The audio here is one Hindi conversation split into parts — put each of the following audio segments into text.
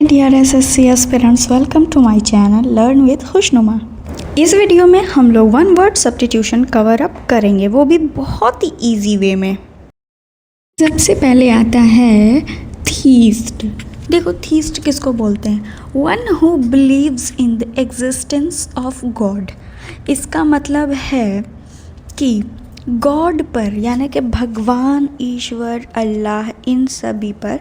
Dear SSC aspirants, welcome to my channel learn with Khushnuma. इस वीडियो में हम लोग one word substitution cover up करेंगे, वो भी बहुत ही इजी वे में। सबसे पहले आता है थीस्ट। देखो थीस्ट किसको बोलते हैं? One who believes in the existence of God. इसका मतलब है कि गॉड पर, यानी कि भगवान, ईश्वर, अल्लाह, इन सभी पर,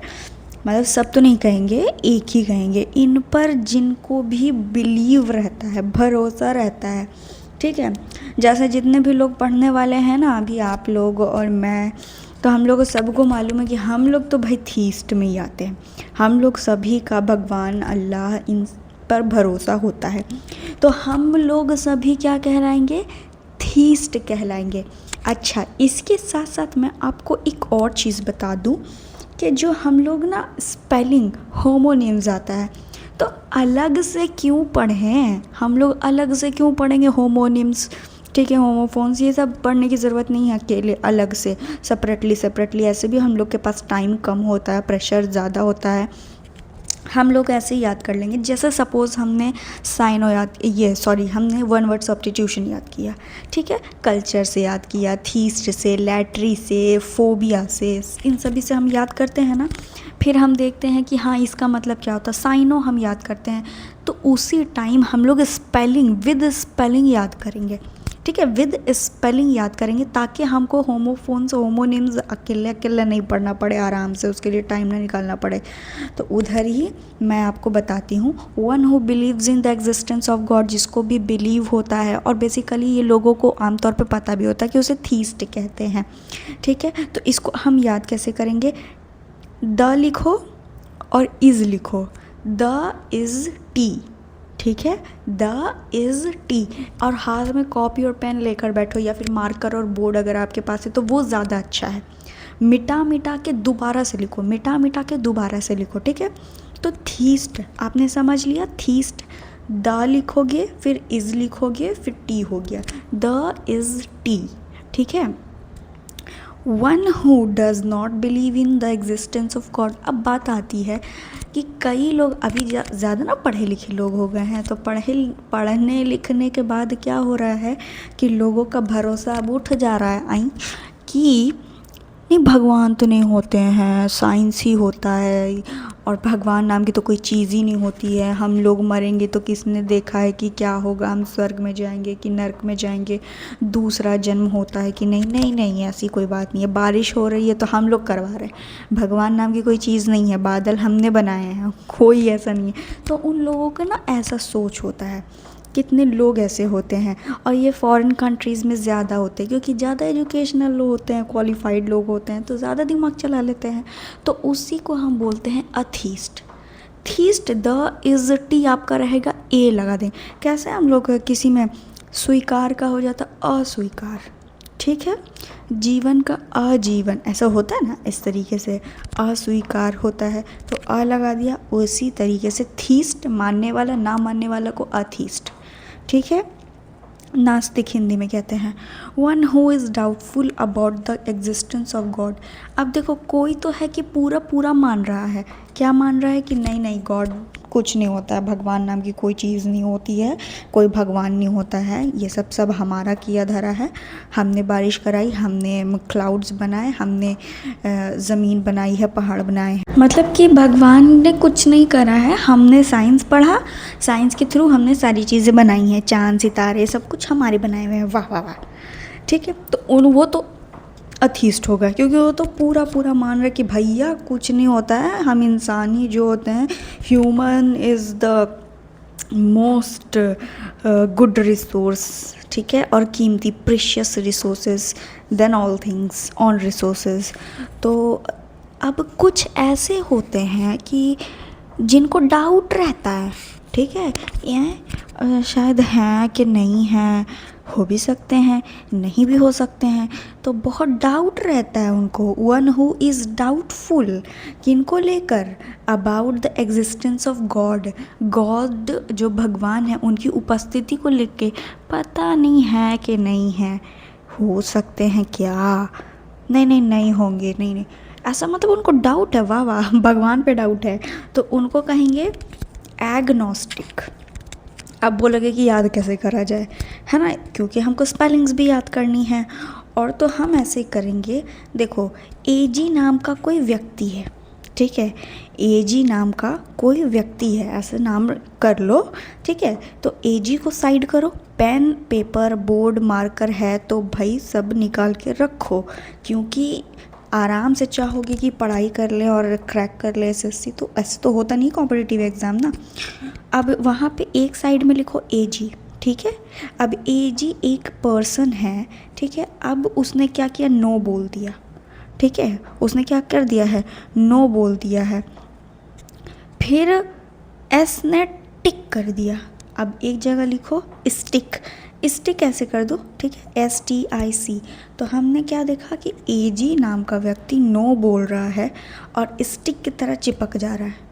मतलब सब तो नहीं कहेंगे, एक ही कहेंगे, इन पर जिनको भी बिलीव रहता है, भरोसा रहता है, ठीक है। जैसे जितने भी लोग पढ़ने वाले हैं ना, अभी आप लोग और मैं, तो हम लोग सबको मालूम है कि हम लोग तो भाई थीस्ट में ही आते हैं। हम लोग सभी का भगवान, अल्लाह, इन पर भरोसा होता है, तो हम लोग सभी क्या कहलाएंगे? थीस्ट कहलाएंगे। अच्छा, इसके साथ साथ मैं आपको एक और चीज़ बता दूं कि जो हम लोग ना स्पेलिंग होमोनिम्स आता है, तो अलग से क्यों पढ़ें? हम लोग अलग से क्यों पढ़ेंगे होमोनिम्स? ठीक है, होमोफोन्स, ये सब पढ़ने की ज़रूरत नहीं है अकेले अलग से, सेपरेटली। ऐसे भी हम लोग के पास टाइम कम होता है, प्रेशर ज़्यादा होता है, हम लोग ऐसे ही याद कर लेंगे। जैसे सपोज़ हमने हमने वन वर्ड सब्स्टिट्यूशन याद किया, ठीक है, कल्चर से याद किया, थीस्ट से, लैटरी से, फोबिया से, इन सभी से हम याद करते हैं ना। फिर हम देखते हैं कि हाँ इसका मतलब क्या होता है, साइनो हम याद करते हैं, तो उसी टाइम हम लोग स्पेलिंग विद स्पेलिंग याद करेंगे, ठीक है, विद स्पेलिंग याद करेंगे, ताकि हमको होमोफोन्स, होमोनिम्स अकेले अकेले नहीं पढ़ना पड़े, आराम से, उसके लिए टाइम ना निकालना पड़े। तो उधर ही मैं आपको बताती हूँ, one who believes in the existence of God, जिसको भी बिलीव होता है, और बेसिकली ये लोगों को आमतौर पे पता भी होता है कि उसे थीस्ट कहते हैं, ठीक है। तो इसको हम याद कैसे करेंगे? द लिखो और इज़ लिखो, द इज़ टी, ठीक है, द इज़ टी, और हाथ में कॉपी और पेन लेकर बैठो, या फिर मार्कर और बोर्ड अगर आपके पास है तो वो ज़्यादा अच्छा है। मिटा मिटा के दोबारा से लिखो, मिटा मिटा के दोबारा से लिखो, ठीक है। तो थीस्ट आपने समझ लिया, थीस्ट, द लिखोगे, फिर इज़ लिखोगे, फिर टी हो गया, द इज़ टी, ठीक है। One who does not believe in the existence of God. अब बात आती है कि कई लोग अभी ज़्यादा ना पढ़े लिखे लोग हो गए हैं, तो पढ़ने लिखने के बाद क्या हो रहा है कि लोगों का भरोसा अब उठ जा रहा है कि नहीं, भगवान तो नहीं होते हैं, साइंस ही होता है, और भगवान नाम की तो कोई चीज़ ही नहीं होती है। हम लोग मरेंगे तो किसने देखा है कि क्या होगा, हम स्वर्ग में जाएंगे कि नरक में जाएंगे, दूसरा जन्म होता है कि नहीं? नहीं नहीं, ऐसी कोई बात नहीं है। बारिश हो रही है तो हम लोग करवा रहे हैं, भगवान नाम की कोई चीज़ नहीं है, बादल हमने बनाए हैं, कोई ऐसा नहीं है। तो उन लोगों का ना ऐसा सोच होता है, कितने लोग ऐसे होते हैं, और ये फॉरेन कंट्रीज़ में ज़्यादा होते हैं, क्योंकि ज़्यादा एजुकेशनल लोग होते हैं, क्वालिफाइड लोग होते हैं, तो ज़्यादा दिमाग चला लेते हैं, तो उसी को हम बोलते हैं atheist. Theist, the is T आपका रहेगा, ए लगा दें। कैसे हम लोग किसी में स्वीकार का हो जाता अस्वीकार, ठीक है, जीवन का आजीवन, ऐसा होता है ना, इस तरीके से अस्वीकार होता है, तो अ लगा दिया। उसी तरीके से थीस्ट, मानने वाला, ना मानने वाला को अथीस्ट, ठीक है। नास्तिक हिंदी में कहते हैं। One who is doubtful about the existence of God. अब देखो, कोई तो है कि पूरा पूरा मान रहा है, क्या मान रहा है कि नहीं नहीं, गॉड कुछ नहीं होता है, भगवान नाम की कोई चीज़ नहीं होती है, कोई भगवान नहीं होता है, ये सब हमारा किया धरा है, हमने बारिश कराई, हमने क्लाउड्स बनाए, हमने ज़मीन बनाई है, पहाड़ बनाए हैं, मतलब कि भगवान ने कुछ नहीं करा है, हमने साइंस पढ़ा, साइंस के थ्रू हमने सारी चीज़ें बनाई हैं, चांद सितारे सब कुछ हमारे बनाए हुए हैं, वाह वाह वाह, ठीक है। तो वो तो अथीस्ट होगा, क्योंकि वो तो पूरा पूरा मान रहा है कि भैया कुछ नहीं होता है, हम इंसान ही जो होते हैं, human is the most good resource, ठीक है, और कीमती, precious resources than all things on resources. तो अब कुछ ऐसे होते हैं कि जिनको डाउट रहता है, ठीक है, ये शायद हैं कि नहीं हैं, हो भी सकते हैं, नहीं भी हो सकते हैं, तो बहुत डाउट रहता है उनको। वन हु इज़ डाउटफुल, किनको लेकर? About the existence of God, God जो भगवान है उनकी उपस्थिति को लेके पता नहीं है कि नहीं है, हो सकते हैं क्या, नहीं नहीं नहीं होंगे, नहीं नहीं, ऐसा मतलब उनको डाउट है, वाह वाह भगवान पे डाउट है, तो उनको कहेंगे एग्नोस्टिक। अब बोलोगे कि याद कैसे करा जाए, है ना, क्योंकि हमको स्पेलिंग्स भी याद करनी है। और तो हम ऐसे करेंगे, देखो एजी नाम का कोई व्यक्ति है, ठीक है, एजी नाम का कोई व्यक्ति है, ऐसे नाम कर लो, ठीक है। तो एजी को साइड करो, पेन पेपर बोर्ड मार्कर है तो भाई सब निकाल के रखो, क्योंकि आराम से चाहोगे कि पढ़ाई कर ले और क्रैक कर ले एसएससी, तो ऐसे तो होता नहीं कॉम्पिटिटिव एग्ज़ाम ना। अब वहाँ पे एक साइड में लिखो एजी, ठीक है। अब एजी एक पर्सन है, ठीक है। अब उसने क्या किया, नो बोल दिया, ठीक है, उसने क्या कर दिया है, नो बोल दिया है। फिर एस ने टिक कर दिया। अब एक जगह लिखो स्टिक, स्टिक ऐसे कर दो, ठीक है, STIC। तो हमने क्या देखा कि एजी नाम का व्यक्ति नो बोल रहा है और स्टिक की तरह चिपक जा रहा है।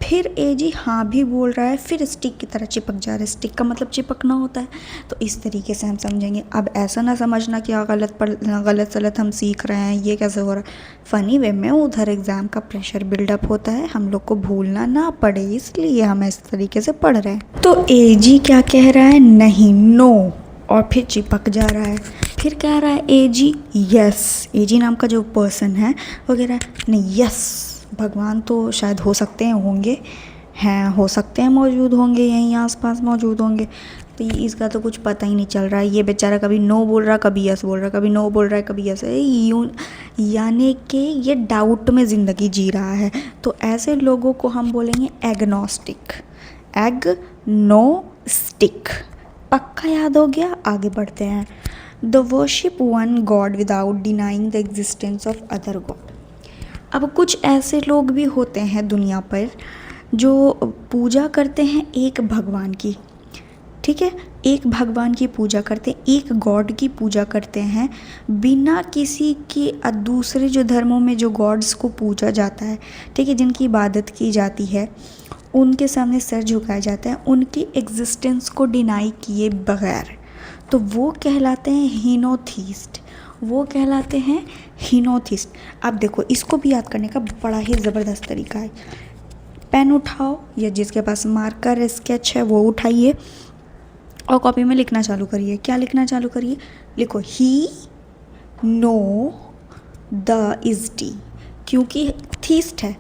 फिर एजी हाँ भी बोल रहा है, फिर स्टिक की तरह चिपक जा रहा है। स्टिक का मतलब चिपकना होता है, तो इस तरीके से हम समझेंगे। अब ऐसा ना समझना कि गलत सलत हम सीख रहे हैं, ये कैसे हो रहा है। फ़नी वे में उधर एग्ज़ाम का प्रेशर बिल्डअप होता है, हम लोग को भूलना ना पड़े, इसलिए हम इस तरीके से पढ़ रहे हैं। तो एजी क्या कह रहा है, नहीं, नो, और फिर चिपक जा रहा है। फिर कह रहा है एजी यस, एजी नाम का जो पर्सन है वो कह रहा है नहीं यस, भगवान तो शायद हो सकते हैं, होंगे, हैं, हो सकते हैं मौजूद होंगे, यहीं आसपास मौजूद होंगे। तो इसका तो कुछ पता ही नहीं चल रहा है, ये बेचारा कभी नो बोल रहा, कभी यस बोल रहा, कभी नो बोल रहा है, कभी यस, यूँ यानी कि ये डाउट में ज़िंदगी जी रहा है। तो ऐसे लोगों को हम बोलेंगे एग्नोस्टिक, एग्नोस्टिक। पक्का याद हो गया, आगे बढ़ते हैं। The worship one God without denying the existence of other God. अब कुछ ऐसे लोग भी होते हैं दुनिया पर जो पूजा करते हैं एक भगवान की, ठीक है, एक भगवान की पूजा करते हैं, एक गॉड की पूजा करते हैं, बिना किसी की दूसरे जो धर्मों में जो गॉड्स को पूजा जाता है, ठीक है, जिनकी इबादत की जाती है, उनके सामने सर झुकाया जाता है, उनकी एग्जिस्टेंस को डिनाई किए बगैर, तो वो कहलाते हैं हीनोथीस्ट, वो कहलाते हैं हीनोथिस्ट। अब देखो इसको भी याद करने का बड़ा ही ज़बरदस्त तरीका है। पेन उठाओ या जिसके पास मार्कर स्केच है वो उठाइए और कॉपी में लिखना चालू करिए। क्या लिखना चालू करिए, लिखो ही नो द इज डी, क्योंकि थीस्ट है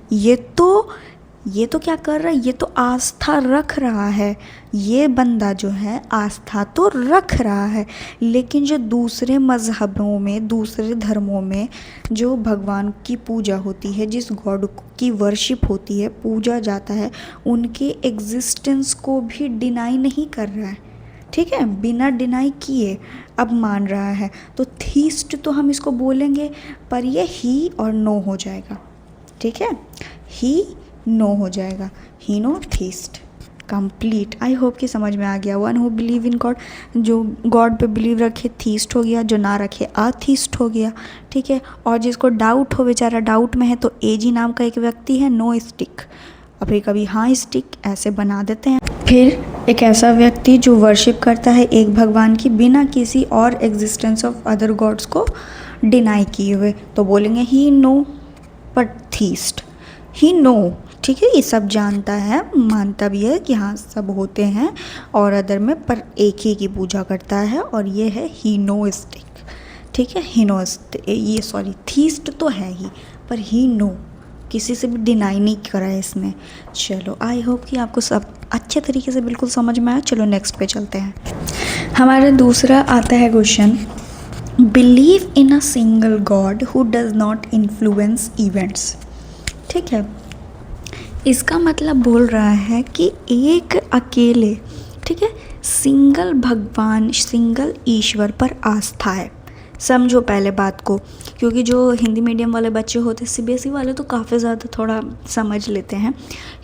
ये तो क्या कर रहा है, ये तो आस्था रख रहा है, ये बंदा जो है आस्था तो रख रहा है, लेकिन जो दूसरे मज़हबों में, दूसरे धर्मों में जो भगवान की पूजा होती है, जिस गॉड की वर्शिप होती है, पूजा जाता है, उनके एग्जिस्टेंस को भी डिनाई नहीं कर रहा है, ठीक है, बिना डिनाई किए अब मान रहा है। तो थीस्ट तो हम इसको बोलेंगे, पर ये ही और नो हो जाएगा, ठीक है, ही नो हो जाएगा, हीनोथिस्ट कंप्लीट। आई होप कि समझ में आ गया। One who believe in God, जो गॉड पे बिलीव रखे थीस्ट हो गया, जो ना रखे अथीस्ट हो गया, ठीक है। और जिसको डाउट हो, बेचारा डाउट में है, तो एजी नाम का एक व्यक्ति है, नो स्टिक, अभी कभी हाँ स्टिक ऐसे बना देते हैं। फिर एक ऐसा व्यक्ति जो वर्शिप करता है एक भगवान की बिना किसी और एग्जिस्टेंस ऑफ अदर गॉड्स को डिनाई किए हुए, तो बोलेंगे ही नो बट थीस्ट, ही नो, ठीक है, ये सब जानता है, मानता भी है कि हाँ सब होते हैं और अदर में, पर एक ही की पूजा करता है, और ये है हीनोस्टिक, ठीक है, ये सॉरी थीस्ट तो है ही, पर ही नो किसी से भी डिनाई नहीं करा है इसने। चलो आई होप कि आपको सब अच्छे तरीके से बिल्कुल समझ में आया। चलो नेक्स्ट पे चलते हैं। हमारा दूसरा आता है question, believe in a single God who does not influence events, ठीक है। इसका मतलब बोल रहा है कि एक अकेले, ठीक है, सिंगल भगवान, सिंगल ईश्वर पर आस्था है। समझो पहले बात को, क्योंकि जो हिंदी मीडियम वाले बच्चे होते हैं, सीबीएसई वाले तो काफ़ी ज़्यादा थोड़ा समझ लेते हैं,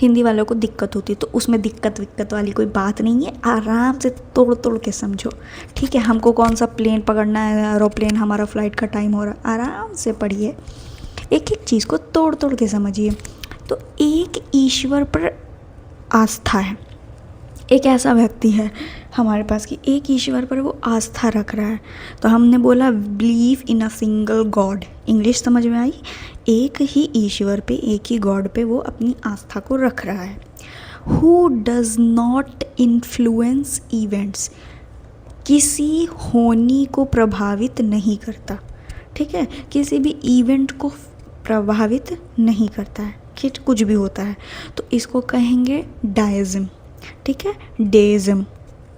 हिंदी वालों को दिक्कत होती है, तो उसमें दिक्कत वाली कोई बात नहीं है, आराम से तोड़ तोड़ के समझो, ठीक है। हमको कौन सा प्लेन पकड़ना है, एरोप्लेन, हमारा फ्लाइट का टाइम हो रहा है, आराम से पढ़िए, एक एक चीज़ को तोड़ तोड़ के समझिए। तो एक ईश्वर पर आस्था है, एक ऐसा व्यक्ति है हमारे पास कि एक ईश्वर पर वो आस्था रख रहा है। तो हमने बोला believe in a single God, English समझ में आई, एक ही ईश्वर पे, एक ही गॉड पे वो अपनी आस्था को रख रहा है। Who does not influence events, किसी होनी को प्रभावित नहीं करता, ठीक है, किसी भी इवेंट को प्रभावित नहीं करता है कि कुछ भी होता है, तो इसको कहेंगे डाइज्म, ठीक है, डेइज्म,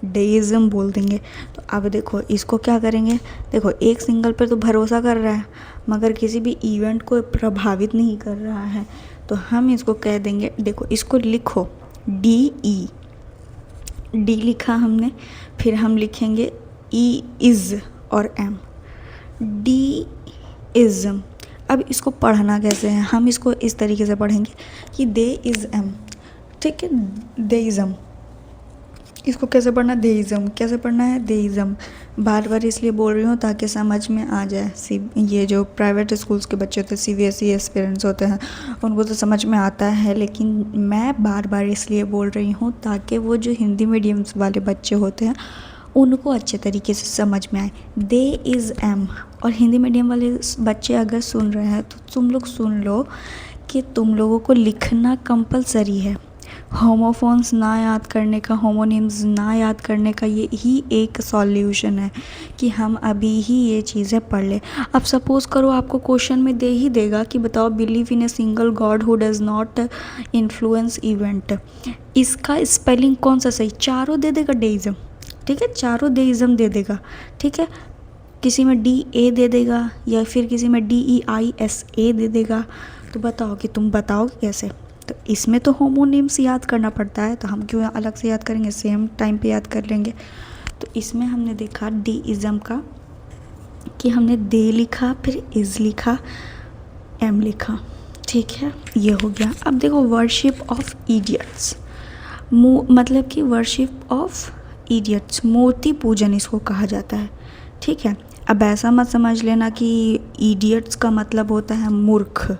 डेइज्म बोल देंगे। तो अब देखो इसको क्या करेंगे, देखो एक सिंगल पर तो भरोसा कर रहा है मगर किसी भी इवेंट को प्रभावित नहीं कर रहा है, तो हम इसको कह देंगे, देखो इसको लिखो डी ई, डी लिखा हमने, फिर हम लिखेंगे ई इज़ और एम, डी इज़म। अब इसको पढ़ना कैसे है, हम इसको इस तरीके से पढ़ेंगे कि दे इज़ एम, ठीक है, देइज़म। इसको कैसे पढ़ना, देइज़म, कैसे पढ़ना है, देइज़म। बार बार इसलिए बोल रही हूँ ताकि समझ में आ जाए। ये जो प्राइवेट स्कूल्स के बच्चे होते हैं, CBSE एस्पिरेंट्स होते हैं, उनको तो समझ में आता है, लेकिन मैं बार बार इसलिए बोल रही हूँ ताकि वो जो हिंदी मीडियम्स वाले बच्चे होते हैं उनको अच्छे तरीके से समझ में आए। दे इज़ एम, और हिंदी मीडियम वाले बच्चे अगर सुन रहे हैं तो तुम लोग सुन लो कि तुम लोगों को लिखना कंपलसरी है। होमोफोन्स ना याद करने का, होमोनिम्स ना याद करने का ये ही एक सॉल्यूशन है कि हम अभी ही ये चीज़ें पढ़ लें। अब सपोज़ करो आपको क्वेश्चन में दे ही देगा कि बताओ believe in a single God who does not influence event, इसका स्पेलिंग कौन सा सही, चारों दे देगा डेइज्म, ठीक है, चारों देइज्म दे देगा, ठीक है, किसी में DA दे देगा या फिर किसी में DEISA दे देगा। तो बताओ कि तुम बताओगे कैसे। तो इसमें तो होमोनिम्स याद करना पड़ता है, तो हम क्यों अलग से याद करेंगे, सेम टाइम पे याद कर लेंगे। तो इसमें हमने देखा डीइज़म का कि हमने दे लिखा, फिर इज़ लिखा, एम लिखा, ठीक है, ये हो गया। अब देखो वर्शिप ऑफ इडियट्स, मतलब कि वर्शिप ऑफ इडियट्स, मूर्ति पूजन इसको कहा जाता है, ठीक है। अब ऐसा मत समझ लेना कि इडियट्स का मतलब होता है मूर्ख,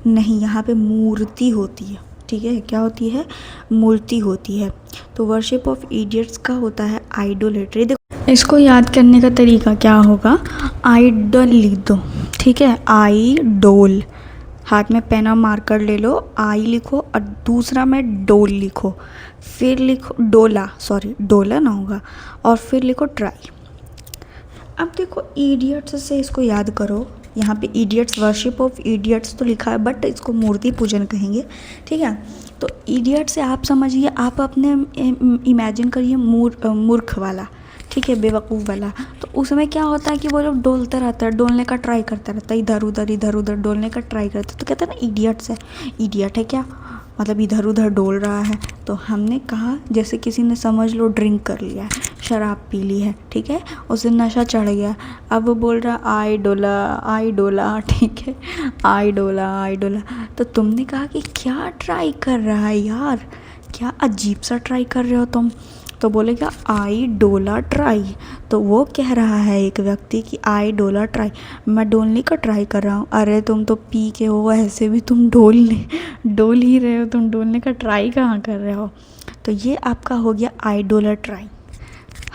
नहीं, यहाँ पे मूर्ति होती है, ठीक है, क्या होती है, मूर्ति होती है। तो वर्शिप ऑफ इडियट्स का होता है आइडोलेट्री। देखो इसको याद करने का तरीका क्या होगा, आइडल लिख दो, ठीक है, आइडोल, हाथ में पेन और मार्कर ले लो, आई लिखो और दूसरा में डोल लिखो, फिर लिखो डोला, सॉरी डोला ना होगा, और फिर लिखो ट्राई। अब देखो इडियट्स से इसको याद करो, यहाँ पे इडियट्स, वर्शिप ऑफ इडियट्स तो लिखा है बट इसको मूर्ति पूजन कहेंगे, ठीक है। तो इडियट से आप समझिए, आप अपने इमेजिन करिए मूर्ख वाला, ठीक है, बेवकूफ़ वाला। तो उसमें क्या होता है कि वो लोग डोलता रहता है, डोलने का ट्राई करता रहता है, इधर उधर डोलने का ट्राई करता है, तो कहते हैं ना इडियट्स है, इडियट है क्या, मतलब इधर उधर डोल रहा है। तो हमने कहा जैसे किसी ने समझ लो ड्रिंक कर लिया है, शराब पी ली है, ठीक है, उसे नशा चढ़ गया, अब वो बोल रहा आई डोला, ठीक है, आई डोला। तो तुमने कहा कि क्या ट्राई कर रहा है यार, क्या अजीब सा ट्राई कर रहे हो तुम, तो बोलेगा आई डोला ट्राई। तो वो कह रहा है एक व्यक्ति कि आई डोला ट्राई, मैं डोलने का ट्राई कर रहा हूँ। अरे तुम तो पी के हो, ऐसे भी तुम डोल ही रहे हो, तुम डोलने का ट्राई कहाँ कर रहे हो। तो ये आपका हो गया आई डोला ट्राई।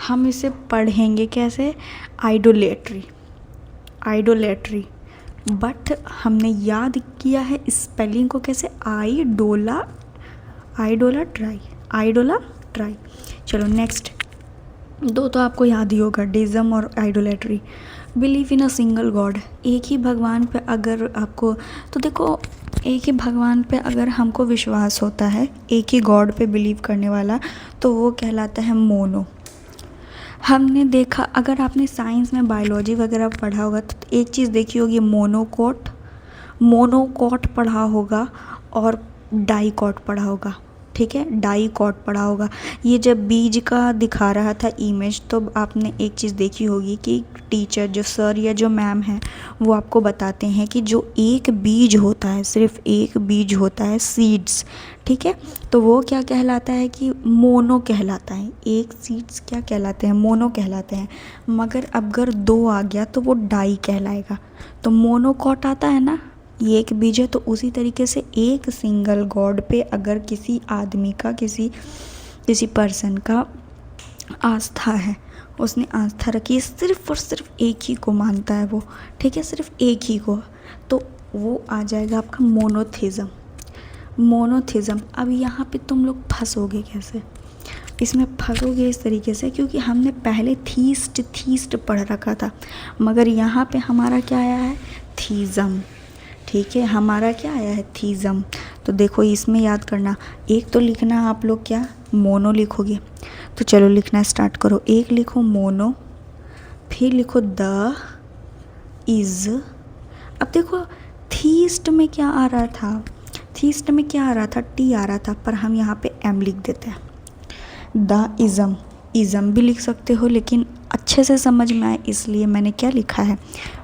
हम इसे पढ़ेंगे कैसे, आइडोलेट्री, बट हमने याद किया है स्पेलिंग को कैसे, आई डोला ट्राई। चलो नेक्स्ट, दो तो आपको याद ही होगा, डेइज्म और idolatry. Believe in a single God, एक ही भगवान पे अगर आपको, तो देखो एक ही भगवान पे अगर हमको विश्वास होता है, एक ही गॉड पे बिलीव करने वाला, तो वो कहलाता है मोनो। हमने देखा, अगर आपने साइंस में बायोलॉजी वगैरह पढ़ा होगा तो एक चीज़ देखी होगी, मोनोकॉट पढ़ा होगा और डाइकॉट पढ़ा होगा, ठीक है, डाइकॉट पढ़ा होगा। ये जब बीज का दिखा रहा था इमेज, तो आपने एक चीज़ देखी होगी कि टीचर, जो सर या जो मैम है, वो आपको बताते हैं कि जो एक बीज होता है, सिर्फ एक बीज होता है, सीड्स, ठीक है, तो वो क्या कहलाता है कि मोनो कहलाता है। एक सीड्स क्या कहलाते हैं, मोनो कहलाते हैं। मगर अगर दो आ गया तो वो डाई कहलाएगा। तो मोनोकॉट आता है ना, ये एक बीज है। तो उसी तरीके से एक सिंगल गॉड पे अगर किसी आदमी का, किसी किसी पर्सन का आस्था है, उसने आस्था रखी है, सिर्फ और सिर्फ एक ही को मानता है वो, ठीक है, सिर्फ एक ही को, तो वो आ जाएगा आपका मोनोथिज़म। मोनोथिज़म। अब यहाँ पे तुम लोग फंसोगे कैसे, इसमें फंसोगे इस तरीके से, क्योंकि हमने पहले थीस्ट पढ़ रखा था, मगर यहाँ पे हमारा क्या आया है, थीज़म, ठीक है, हमारा क्या आया है, थीज़म। तो देखो इसमें याद करना, एक तो लिखना आप लोग क्या, मोनो लिखोगे, तो चलो लिखना स्टार्ट करो। एक लिखो मोनो, फिर लिखो द इज़। अब देखो थीस्ट में क्या आ रहा था, थीस्ट में क्या आ रहा था, टी आ रहा था, पर हम यहाँ पे एम लिख देते हैं। द इज़म, इज़म भी लिख सकते हो, लेकिन अच्छे से समझ में आए इसलिए मैंने क्या लिखा है,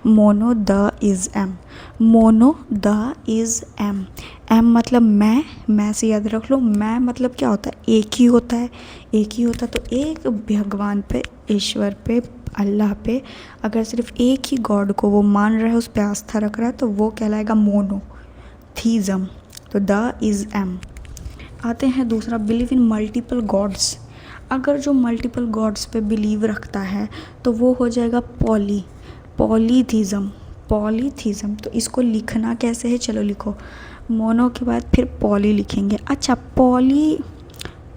monotheism. Monotheism. M मतलब मैं से याद रख लो, मैं मतलब क्या होता है, एक ही होता है, एक ही होता है। तो एक भगवान पे, ईश्वर पे, अल्लाह पे अगर सिर्फ एक ही गॉड को वो मान रहा है, उस पर आस्था रख रहा है, तो वो कहलाएगा मोनोथीज़म। तो द इज़ एम। आते हैं दूसरा, बिलीव इन मल्टीपल गॉड्स। अगर जो मल्टीपल गॉड्स पे बिलीव रखता है तो वो हो जाएगा पॉलीथीज़म। पॉलीथीज़म। तो इसको लिखना कैसे है, चलो लिखो, मोनो के बाद फिर पॉली लिखेंगे। अच्छा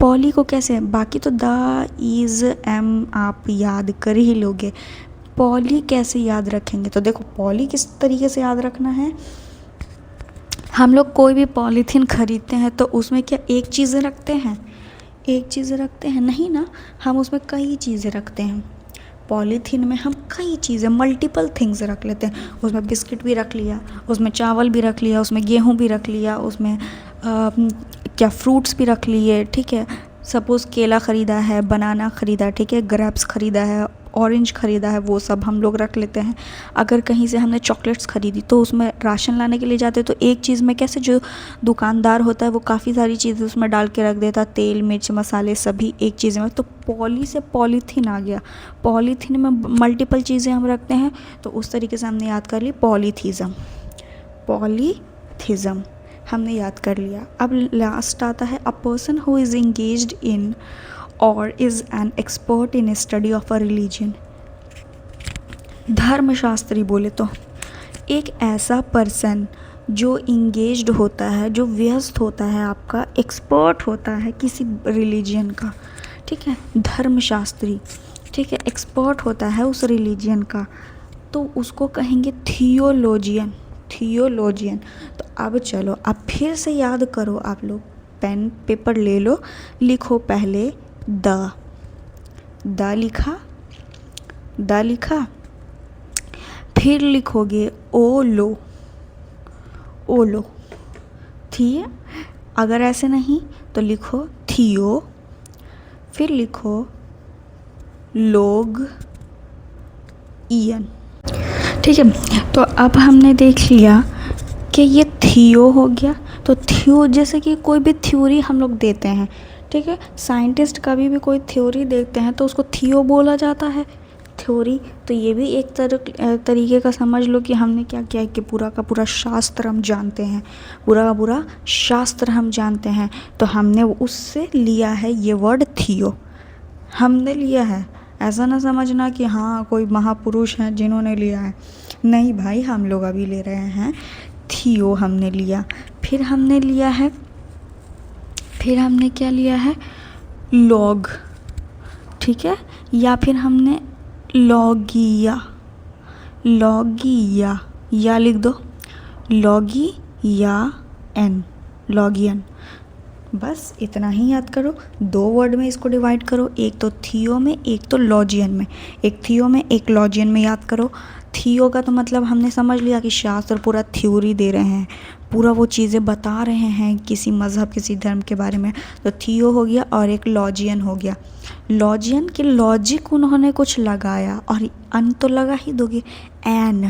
पॉली को कैसे, बाकी तो द इज़ एम आप याद कर ही लोगे, पॉली कैसे याद रखेंगे, तो देखो पॉली किस तरीके से याद रखना है, हम लोग कोई भी पॉलीथीन ख़रीदते हैं तो उसमें क्या एक चीज़ें रखते हैं, एक चीज़ रखते हैं, नहीं ना, हम उसमें कई चीज़ें रखते हैं। पॉलीथीन में हम कई चीज़ें, मल्टीपल थिंग्स रख लेते हैं, उसमें बिस्किट भी रख लिया, उसमें चावल भी रख लिया, उसमें गेहूं भी रख लिया, उसमें क्या फ्रूट्स भी रख लिए, ठीक है। सपोज़ केला ख़रीदा है, बनाना ख़रीदा, ठीक है, ग्रेप्स ख़रीदा है, ऑरेंज ख़रीदा है, वो सब हम लोग रख लेते हैं। अगर कहीं से हमने चॉकलेट्स ख़रीदी तो उसमें राशन लाने के लिए जाते तो एक चीज़ में कैसे, जो दुकानदार होता है वो काफ़ी सारी चीज़ें उसमें डाल के रख देता, तेल मिर्च मसाले सभी एक चीज़ में। तो पॉली से पॉलीथीन आ गया, पॉलीथीन में मल्टीपल चीज़ें हम रखते हैं, तो उस तरीके से हमने याद कर ली पॉलीथीज़म। पॉलीथीज़म हमने याद कर लिया। अब लास्ट आता है, a person who is engaged in or is an expert in study of a religion. धर्मशास्त्री बोले तो एक ऐसा पर्सन जो इंगेज्ड होता है, जो व्यस्त होता है, आपका एक्सपर्ट होता है किसी रिलीजन का, ठीक है, धर्मशास्त्री, ठीक है, एक्सपर्ट होता है उस रिलीजन का, तो उसको कहेंगे थियोलॉजियन। थियोलॉजियन। तो अब चलो, अब फिर से याद करो, आप लोग पेन पेपर ले लो, लिखो पहले द लिखा, द लिखा, फिर लिखोगे ओलो, ओलो, ठीक है। अगर ऐसे नहीं तो लिखो थियो, फिर लिखो लोग ईयन, ठीक है। तो अब हमने देख लिया कि ये थियो हो गया। तो थियो, जैसे कि कोई भी थ्योरी हम लोग देते हैं, ठीक है, साइंटिस्ट कभी भी कोई थ्योरी देखते हैं तो उसको थियो बोला जाता है, थ्योरी। तो ये भी एक तरीके का समझ लो कि हमने क्या किया है कि पूरा का पूरा शास्त्र हम जानते हैं, पूरा का पूरा शास्त्र हम जानते हैं, तो हमने उससे लिया है ये वर्ड थियो, हमने लिया है। ऐसा ना समझना कि हाँ कोई महापुरुष हैं जिन्होंने लिया है, नहीं भाई, हम लोग अभी ले रहे हैं थियो, हमने लिया। फिर हमने लिया है, फिर हमने क्या लिया है, लॉग, ठीक है, या फिर हमने लॉगिया, लॉगिया, या लिख दो लॉगी या एन, लॉगियन। बस इतना ही याद करो, दो वर्ड में इसको डिवाइड करो, एक तो थियो में, एक तो लॉजियन में, एक थियो में एक लॉजियन में याद करो। थियो का तो मतलब हमने समझ लिया कि शास्त्र पूरा थ्योरी दे रहे हैं, पूरा वो चीज़ें बता रहे हैं किसी मज़हब किसी धर्म के बारे में, तो थियो हो गया। और एक लॉजियन हो गया, लॉजियन के लॉजिक उन्होंने कुछ लगाया, और अन तो लगा ही दोगे, एन,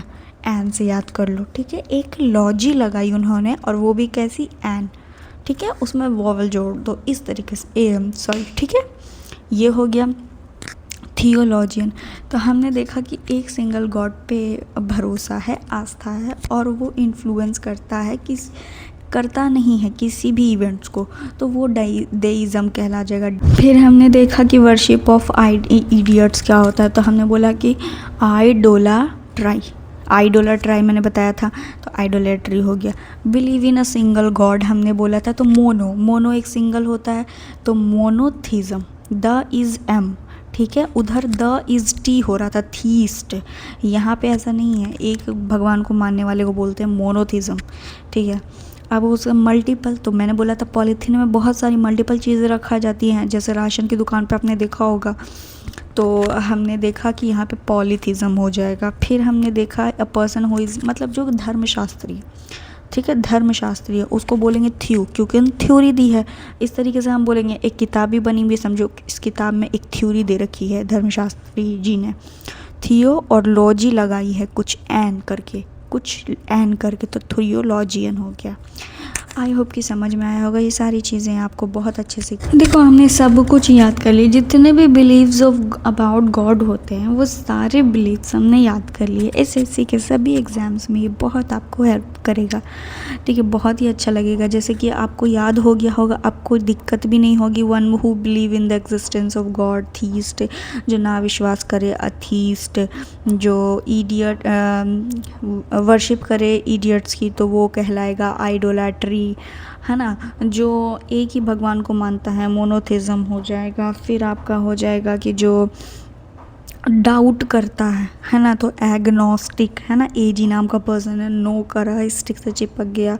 एन से याद कर लो, ठीक है, एक लॉजी लगाई उन्होंने, और वो भी कैसी, एन, ठीक है, उसमें वॉवल जोड़ दो इस तरीके से, सॉरी, ठीक है। ये हो गया थियोलॉजियन। तो हमने देखा कि एक सिंगल गॉड पे भरोसा है, आस्था है, और वो इन्फ्लुएंस करता है कि करता नहीं है किसी भी इवेंट्स को, तो वो डेइज़म कहला जाएगा। फिर हमने देखा कि वर्शिप ऑफ इडियट्स क्या होता है, तो हमने बोला कि आइडोलाट्राई मैंने बताया था, तो आइडोलेट्री हो गया। Believe in a single God हमने बोला था, तो मोनो एक सिंगल होता है, तो मोनोथीज़म। द इज़ एम, ठीक है, उधर द इज़ टी हो रहा था, थीस्ट। यहाँ पे ऐसा नहीं है, एक भगवान को मानने वाले को बोलते हैं मोनोथीज़म, ठीक है। अब उसका मल्टीपल, तो मैंने बोला था पॉलीथीन में बहुत सारी मल्टीपल चीज़ें रखा जाती हैं, जैसे राशन की दुकान पे आपने देखा होगा, तो हमने देखा कि यहाँ पे पॉलीथीज़म हो जाएगा। फिर हमने देखा अ पर्सन हु इज़, मतलब जो धर्मशास्त्री, ठीक है, धर्मशास्त्री है, उसको बोलेंगे थ्यू, क्योंकि उन थ्योरी दी है। इस तरीके से हम बोलेंगे, एक किताब भी बनी हुई, समझो इस किताब में एक थ्योरी दे रखी है धर्मशास्त्री जी ने, थियो और लॉजी लगाई है कुछ एन करके, तो थियोलॉजियन हो गया। आई होप कि समझ में आया होगा, ये सारी चीज़ें आपको बहुत अच्छे से। देखो हमने सब कुछ याद कर लिया, जितने भी बिलीव्स ऑफ अबाउट गॉड होते हैं वो सारे बिलीव्स हमने याद कर लिए। एसएससी के सभी एग्ज़ाम्स में ये बहुत आपको हेल्प करेगा, ठीक है, बहुत ही अच्छा लगेगा। जैसे कि आपको याद हो गया होगा, आपको दिक्कत भी नहीं होगी। One who believe in the existence of God, theist जो ना विश्वास करे, अथीस्ट जो इडियट वर्शिप करे इडियट्स की, तो वो कहलाएगा आइडोलैट्री, है ना। जो एक ही भगवान को मानता है, मोनोथेज़म हो जाएगा। फिर आपका हो जाएगा कि जो डाउट करता है ना, तो एग्नोस्टिक, है ना, एजी नाम का पर्सन है, नो करा स्टिक से चिपक गया,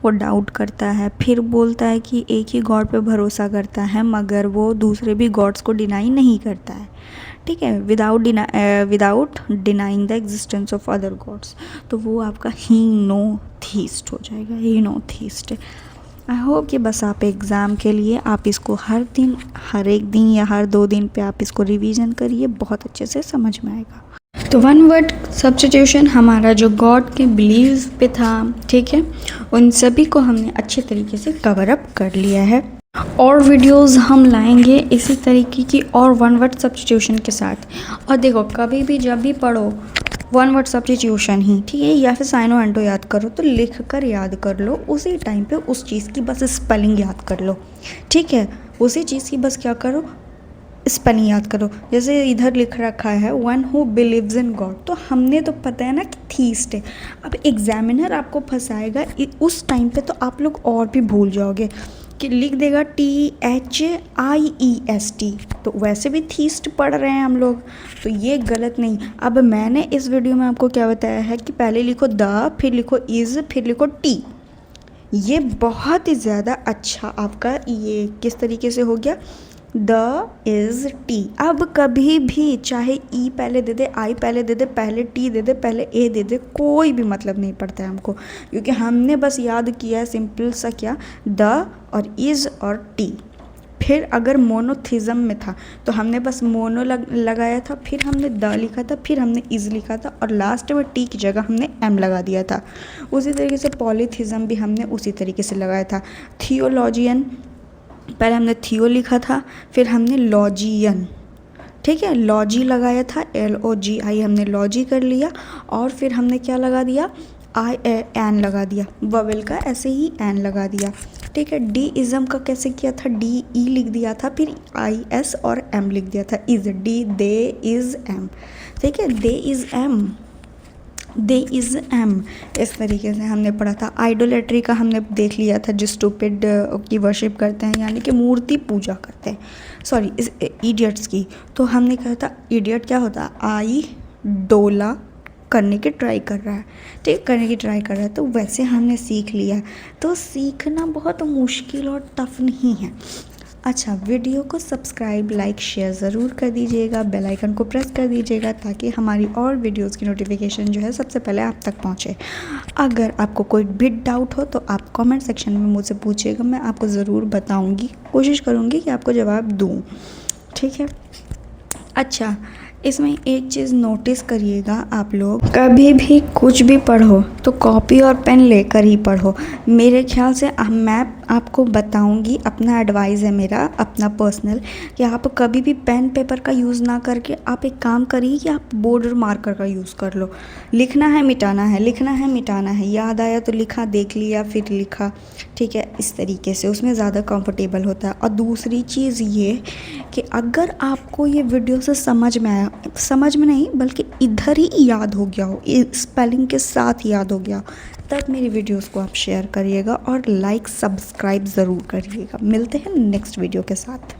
वो डाउट करता है। फिर बोलता है कि एक ही गॉड पे भरोसा करता है, मगर वो दूसरे भी गॉड्स को डिनाई नहीं करता है, ठीक है, without denying the existence of other God's, तो वो आपका हीनोथीस्ट हो जाएगा, हीनोथीस्ट। आई होप कि बस आप एग्ज़ाम के लिए आप इसको हर एक दिन या हर 2 दिन पे आप इसको रिवीजन करिए, बहुत अच्छे से समझ में आएगा। तो वन वर्ड सब्स्टिट्यूशन हमारा जो गॉड के बिलीव्स पे था, ठीक है, उन सभी को हमने अच्छे तरीके से कवर अप कर लिया है। और वीडियोस हम लाएंगे इसी तरीके की और वन वर्ड सब्स्टिट्यूशन के साथ। और देखो कभी भी जब भी पढ़ो वन वर्ड सब्स्टिट्यूशन ही, ठीक है, या फिर साइनो एंटो याद करो तो लिख कर याद कर लो, उसी टाइम पे उस चीज़ की बस स्पेलिंग याद कर लो, ठीक है, उसी चीज़ की बस क्या करो, स्पेलिंग याद करो। जैसे इधर लिख रखा है one who believes in God, तो हमने तो पता है ना कि थीस्ट है। अब एग्जामिनर आपको फंसाएगा उस टाइम पे, तो आप लोग और भी भूल जाओगे कि लिख देगा THIEST, तो वैसे भी थीस्ट पढ़ रहे हैं हम लोग, तो ये गलत नहीं। अब मैंने इस वीडियो में आपको क्या बताया है कि पहले लिखो द, फिर लिखो इज़, फिर लिखो टी। ये बहुत ही ज़्यादा अच्छा आपका ये किस तरीके से हो गया, द इज़ टी। अब कभी भी चाहे ई पहले दे दे, आई पहले दे दे, पहले टी दे दे, पहले ए दे दे, कोई भी मतलब नहीं पड़ता है हमको, क्योंकि हमने बस याद किया है सिंपल सा क्या, द और इज़ और टी। फिर अगर मोनोथिज़म में था तो हमने बस मोनो लगाया था, फिर हमने द लिखा था, फिर हमने इज़ लिखा था, और लास्ट में टी की जगह हमने एम लगा दिया था। उसी तरीके से पॉलीथिज़म भी हमने उसी तरीके से लगाया था। थियोलॉजियन, पहले हमने थियो लिखा था, फिर हमने लॉजियन, ठीक है, लॉजी लगाया था, LOGI हमने लॉजी कर लिया, और फिर हमने क्या लगा दिया, एन लगा दिया, ववेल का ऐसे ही एन लगा दिया, ठीक है। डी इज़म का कैसे किया था, DE लिख दिया था, फिर IS और M लिख दिया था, is, D theism, ठीक है, दे इज़ एम, इस तरीके से हमने पढ़ा था। आइडोलेट्री का हमने देख लिया था, जो स्टूपिड की वर्शिप करते हैं, यानी कि मूर्ति पूजा करते हैं, सॉरी इस इडियट्स की, तो हमने कहा था इडियट क्या होता है, आइडोला करने की ट्राई कर रहा है, ठीक, करने की ट्राई कर रहा है, तो वैसे हमने सीख लिया। तो सीखना बहुत मुश्किल और टफ नहीं है। अच्छा, वीडियो को सब्सक्राइब, लाइक, शेयर ज़रूर कर दीजिएगा, बेल आइकन को प्रेस कर दीजिएगा, ताकि हमारी और वीडियोस की नोटिफिकेशन जो है सबसे पहले आप तक पहुंचे। अगर आपको कोई भी डाउट हो तो आप कमेंट सेक्शन में मुझसे पूछिएगा, मैं आपको ज़रूर बताऊंगी, कोशिश करूंगी कि आपको जवाब दूं, ठीक है। अच्छा, इसमें एक चीज़ नोटिस करिएगा आप लोग, कभी भी कुछ भी पढ़ो तो कॉपी और पेन लेकर ही पढ़ो। मेरे ख्याल से मैं आपको बताऊंगी, अपना एडवाइस है मेरा अपना पर्सनल, कि आप कभी भी पेन पेपर का यूज़ ना करके आप एक काम करिए कि आप बोर्ड और मार्कर का यूज़ कर लो। लिखना है मिटाना है, लिखना है मिटाना है, याद आया तो लिखा, देख लिया फिर लिखा, ठीक है, इस तरीके से उसमें ज़्यादा कंफर्टेबल होता है। और दूसरी चीज़ ये कि अगर आपको ये वीडियो से समझ में आया, समझ में नहीं बल्कि इधर ही याद हो गया हो, स्पेलिंग के साथ याद हो गया, तब मेरी वीडियोस को आप शेयर करिएगा और लाइक सब्सक्राइब ज़रूर करिएगा। मिलते हैं नेक्स्ट वीडियो के साथ।